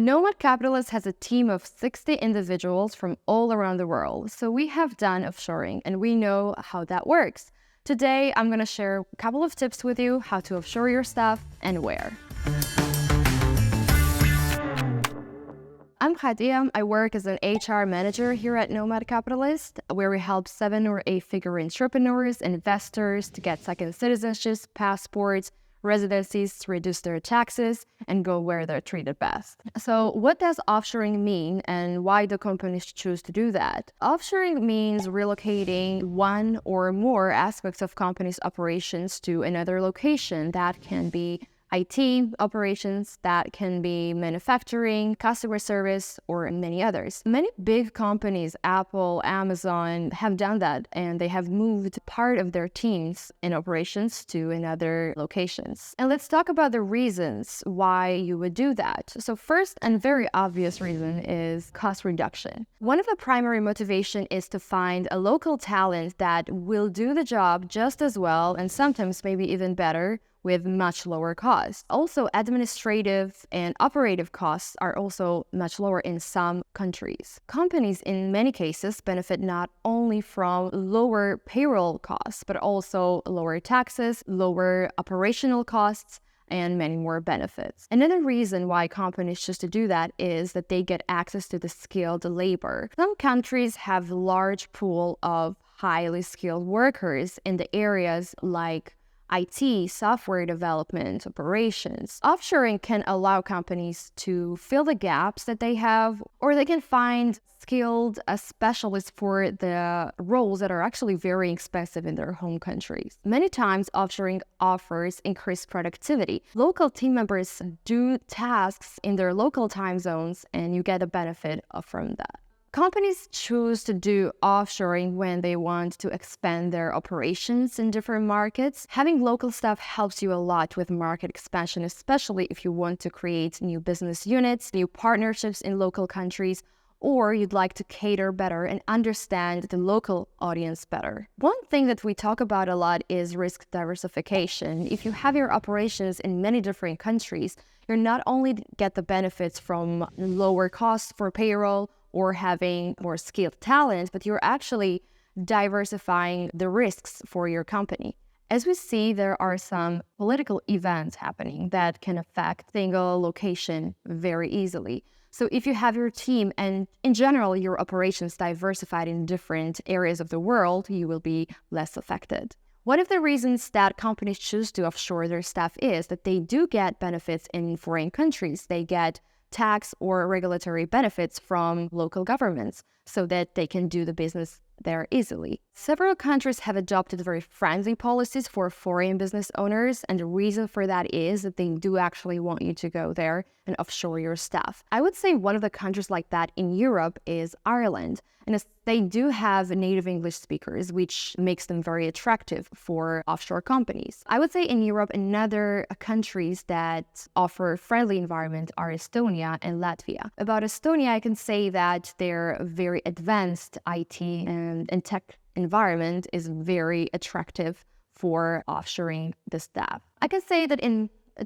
Nomad Capitalist has a team of 60 individuals from all around the world. So we have done offshoring and we know how that works. Today, I'm going to share a couple of tips with you how to offshore your stuff and where. I'm Khatia. I work as an HR manager here at Nomad Capitalist, where we help 7 or 8 figure entrepreneurs, investors to get second citizenships, passports, residencies to reduce their taxes and go where they're treated best. So what does offshoring mean and why do companies choose to do that? Offshoring means relocating one or more aspects of companies' operations to another location. That can be IT operations, that can be manufacturing, customer service, or many others. Many big companies, Apple, Amazon, have done that, and they have moved part of their teams and operations to another locations. And let's talk about the reasons why you would do that. So first and very obvious reason is cost reduction. One of the primary motivation is to find a local talent that will do the job just as well, and sometimes maybe even better, with much lower costs. Also, administrative and operative costs are also much lower in some countries. Companies in many cases benefit not only from lower payroll costs, but also lower taxes, lower operational costs, and many more benefits. Another reason why companies choose to do that is that they get access to the skilled labor. Some countries have a large pool of highly skilled workers in the areas like IT, software development, operations. Offshoring can allow companies to fill the gaps that they have, or they can find skilled specialists for the roles that are actually very expensive in their home countries. Many times, offshoring offers increased productivity. Local team members do tasks in their local time zones, and you get a benefit from that. Companies choose to do offshoring when they want to expand their operations in different markets. Having local staff helps you a lot with market expansion, especially if you want to create new business units, new partnerships in local countries, or you'd like to cater better and understand the local audience better. One thing that we talk about a lot is risk diversification. If you have your operations in many different countries, you're not only get the benefits from lower costs for payroll or having more skilled talent, but you're actually diversifying the risks for your company. As we see, there are some political events happening that can affect single location very easily. So if you have your team and in general your operations diversified in different areas of the world, you will be less affected. One of the reasons that companies choose to offshore their staff is that they do get benefits in foreign countries. They get tax or regulatory benefits from local governments so that they can do the business there easily. Several countries have adopted very friendly policies for foreign business owners, and the reason for that is that they do actually want you to go there and offshore your staff. I would say one of the countries like that in Europe is Ireland, and they do have native English speakers, which makes them very attractive for offshore companies. I would say in Europe, another countries that offer friendly environment are Estonia and Latvia. About Estonia, I can say that their very advanced IT and tech environment is very attractive for offshoring the staff. I can say that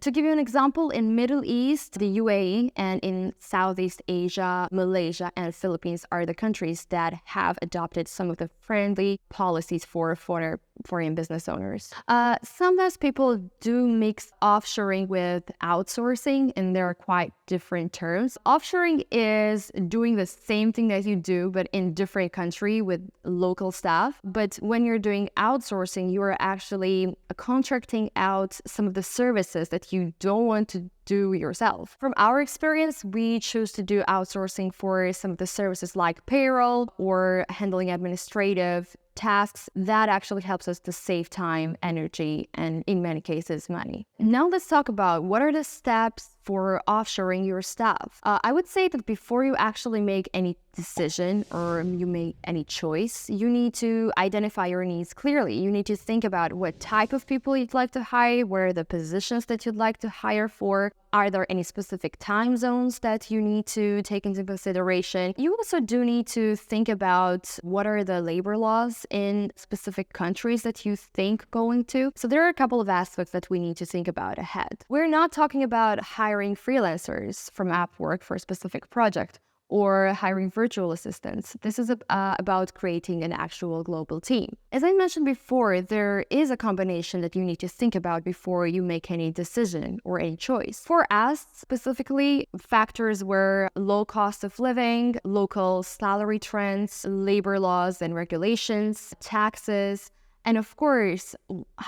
to give you an example, in Middle East, the UAE, and in Southeast Asia, Malaysia, and Philippines are the countries that have adopted some of the friendly policies for foreign business owners. Sometimes people do mix offshoring with outsourcing, and there are quite different terms. Offshoring is doing the same thing that you do, but in different country with local staff. But when you're doing outsourcing, you are actually contracting out some of the services that you don't want to do yourself. From our experience, we choose to do outsourcing for some of the services like payroll or handling administrative tasks. That actually helps us to save time, energy, and in many cases, money. Now let's talk about what are the steps for offshoring your staff. I would say that before you actually make any decision or you make any choice, you need to identify your needs clearly. You need to think about what type of people you'd like to hire, where are the positions that you'd like to hire for. Are there any specific time zones that you need to take into consideration? You also do need to think about what are the labor laws in specific countries that you think going to. So there are a couple of aspects that we need to think about ahead. We're not talking about hiring freelancers from Upwork for a specific project or hiring virtual assistants. This is about creating an actual global team. As I mentioned before, there is a combination that you need to think about before you make any decision or any choice. For us, specifically, factors were low cost of living, local salary trends, labor laws and regulations, taxes, and of course,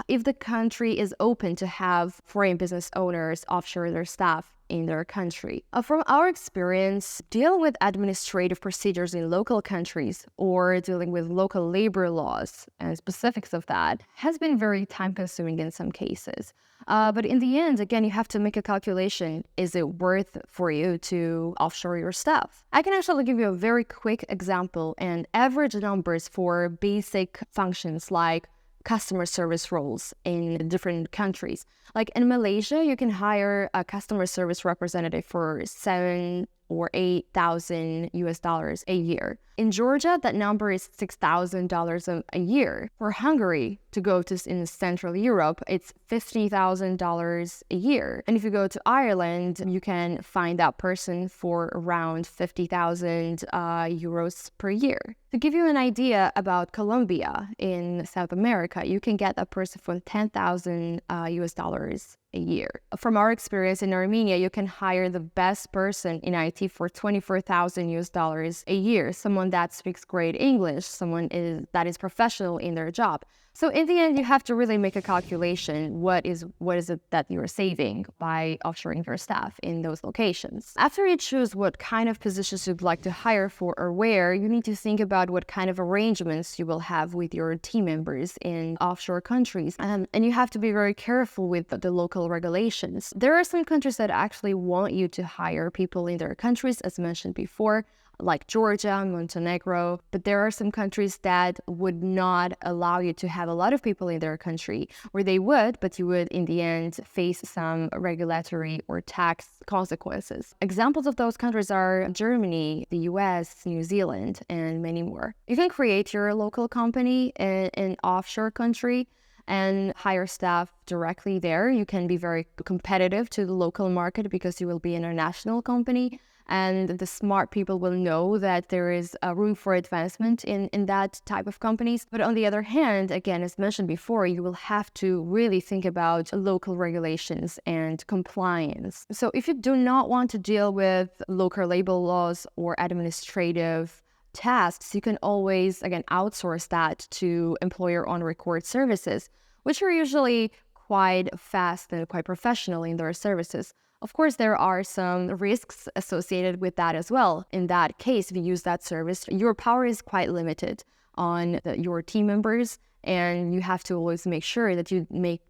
if the country is open to have foreign business owners offshore their staff in their country. From our experience, dealing with administrative procedures in local countries or dealing with local labor laws and specifics of that has been very time-consuming in some cases. But in the end, again, you have to make a calculation. Is it worth for you to offshore your staff? I can actually give you a very quick example and average numbers for basic functions like customer service roles in different countries. Like in Malaysia, you can hire a customer service representative for $7,000 or $8,000 a year. In Georgia, that number is $6,000 a year. For Hungary, to go to in Central Europe, it's $50,000 a year. And if you go to Ireland, you can find that person for around 50,000 euros per year. To give you an idea about Colombia in South America, you can get that person for 10,000 US dollars a year. From our experience in Armenia, you can hire the best person in IT for 24,000 US dollars a year, someone that speaks great English, that is professional in their job. So in the end, you have to really make a calculation. What is it that you're saving by offshoring your staff in those locations? After you choose what kind of positions you'd like to hire for or where, you need to think about what kind of arrangements you will have with your team members in offshore countries. And you have to be very careful with the local regulations. There are some countries that actually want you to hire people in their countries, as mentioned before, like Georgia, Montenegro, but there are some countries that would not allow you to have a lot of people in their country, or they would, but you would in the end face some regulatory or tax consequences. Examples of those countries are Germany, the US, New Zealand, and many more. You can create your local company in an offshore country and hire staff directly there. You can be very competitive to the local market because you will be an international company. And the smart people will know that there is a room for advancement in that type of companies. But on the other hand, again, as mentioned before, you will have to really think about local regulations and compliance. So if you do not want to deal with local labor laws or administrative tasks, you can always, again, outsource that to employer on record services, which are usually quite fast and quite professional in their services. Of course, there are some risks associated with that as well. In that case, if you use that service, your power is quite limited on your team members, and you have to always make sure that you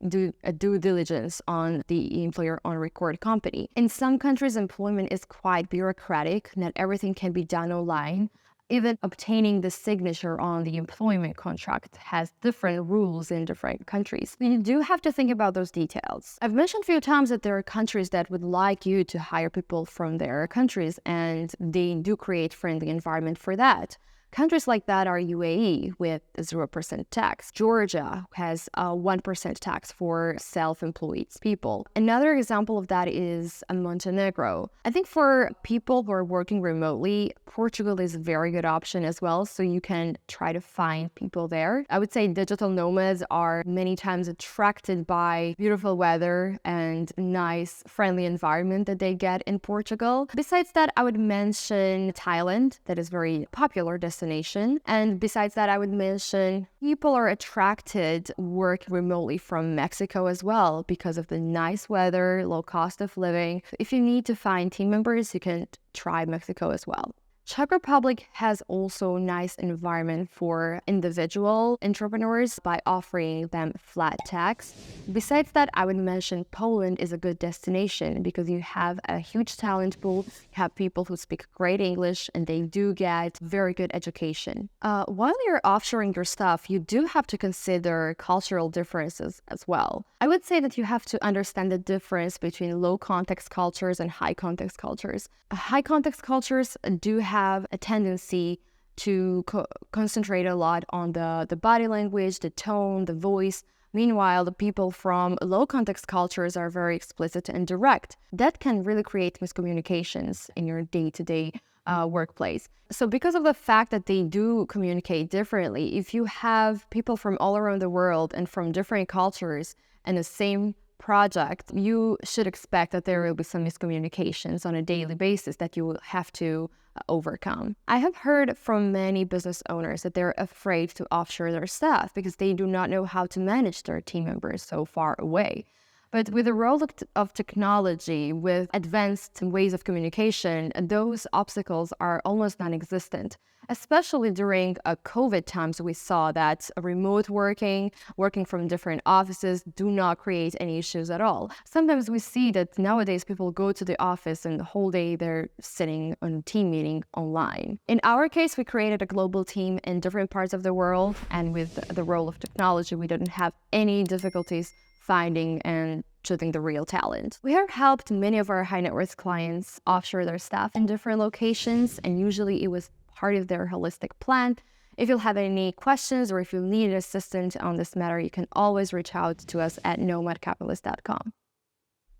do a due diligence on the employer on record company. In some countries, employment is quite bureaucratic. Not everything can be done online. Even obtaining the signature on the employment contract has different rules in different countries. You do have to think about those details. I've mentioned a few times that there are countries that would like you to hire people from their countries, and they do create friendly environment for that. Countries like that are UAE with 0% tax. Georgia has a 1% tax for self-employed people. Another example of that is Montenegro. I think for people who are working remotely, Portugal is a very good option as well, so you can try to find people there. I would say digital nomads are many times attracted by beautiful weather and nice, friendly environment that they get in Portugal. Besides that, I would mention Thailand, that is very popular destination. And besides that, I would mention people are attracted work remotely from Mexico as well because of the nice weather, low cost of living. If you need to find team members, you can try Mexico as well. Czech Republic has also a nice environment for individual entrepreneurs by offering them flat tax. Besides that, I would mention Poland is a good destination because you have a huge talent pool, you have people who speak great English, and they do get very good education. While you're offshoring your stuff, you do have to consider cultural differences as well. I would say that you have to understand the difference between low context cultures and high context cultures. High context cultures do have a tendency to concentrate a lot on the body language, the tone, the voice. Meanwhile, the people from low context cultures are very explicit and direct. That can really create miscommunications in your day-to-day workplace. So because of the fact that they do communicate differently, if you have people from all around the world and from different cultures and the same project, you should expect that there will be some miscommunications on a daily basis that you will have to overcome. I have heard from many business owners that they're afraid to offshore their staff because they do not know how to manage their team members so far away. But with the role of technology, with advanced ways of communication, those obstacles are almost non-existent. Especially during COVID times, we saw that remote working from different offices do not create any issues at all. Sometimes we see that nowadays people go to the office and the whole day they're sitting on a team meeting online. In our case, we created a global team in different parts of the world, and with the role of technology, we didn't have any difficulties finding and choosing the real talent. We have helped many of our high net worth clients offshore their staff in different locations, and usually it was part of their holistic plan. If you'll have any questions or if you need assistance on this matter, you can always reach out to us at nomadcapitalist.com.